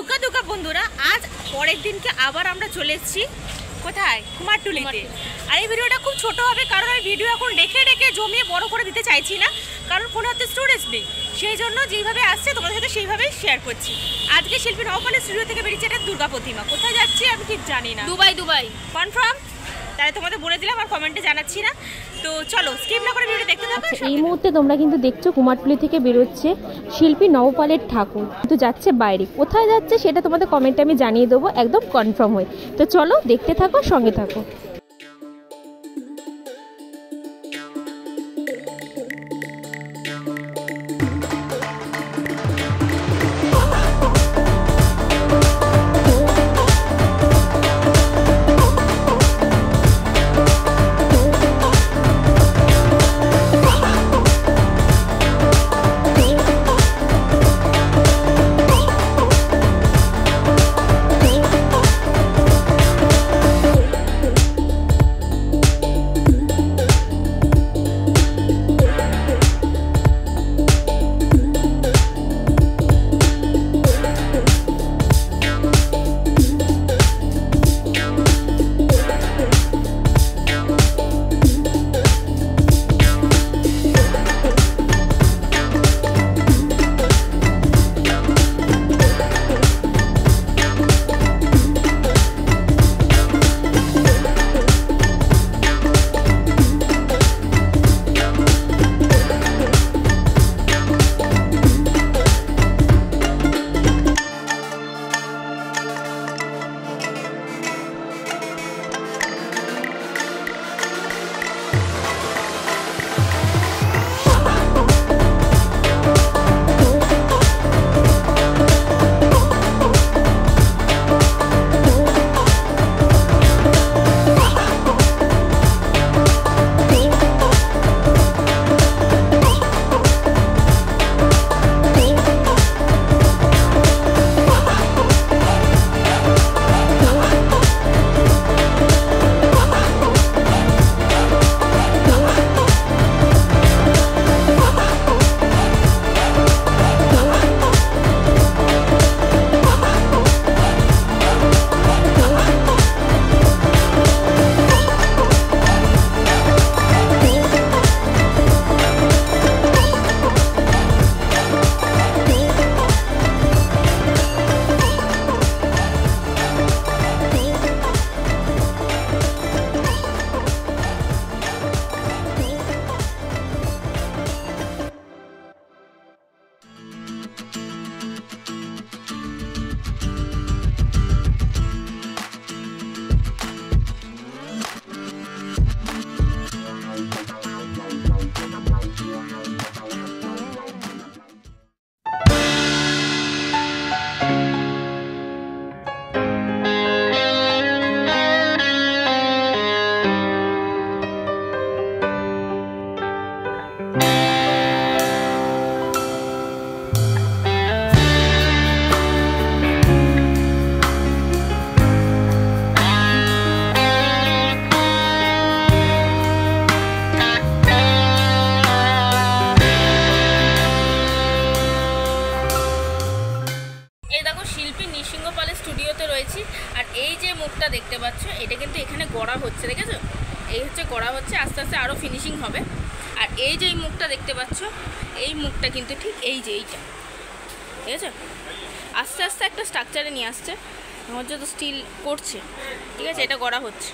দুগ্গা দুগ্গা বন্ধুরা, আজ পরের দিনকে আবার আমরা চলে এসেছি কোথায়? কুমারটুলিতে। আর এই ভিডিওটা খুব ছোট হবে, কারণ আমি ভিডিও এখন রেখে রেখে জমিয়ে বড় করে দিতে চাইছি না, কারণ ফোনে হাতে স্টোরেজ নেই। সেই জন্য যেইভাবে আসছে তোমাদের সাথে সেইভাবেই শেয়ার করছি। আজকে শিল্পী নওপালের স্টুডিও থেকে বেরিয়েছে এটা দুর্গা প্রতিমা। কোথায় যাচ্ছি আমি ঠিক জানি না। দুবাই কনফার্ম, তাই তোমাদের বলে দিলাম, আর কমেন্টে জানাচ্ছি না। তো চলো স্কিপ না করে ভিডিও দেখতে থাকো। এই মুহূর্তে তোমরা কিন্তু দেখছো কুমারটুলি থেকে বেরোচ্ছে শিল্পী নওপালের ঠাকুর, কিন্তু যাচ্ছে বাইরে। কোথায় যাচ্ছে সেটা তোমাদের কমেন্টে আমি জানিয়ে দেবো একদম কনফার্ম হয়ে। তো চলো দেখতে থাকো, সঙ্গে থাকো। স্টুডিওতে রয়েছি, আর এই যে মুখটা দেখতে পাচ্ছ এটা কিন্তু এখানে গড়া হচ্ছে, দেখেছো? এই হচ্ছে গড়া হচ্ছে, আস্তে আস্তে আরও ফিনিশিং হবে। আর এই যে মুখটা দেখতে পাচ্ছ, এই মুখটা কিন্তু ঠিক এই যে এইটা, ঠিক আছে, আস্তে আস্তে একটা স্ট্রাকচারে নিয়ে আসছে। আমার যত স্টিল করছে, ঠিক আছে, এটা গড়া হচ্ছে।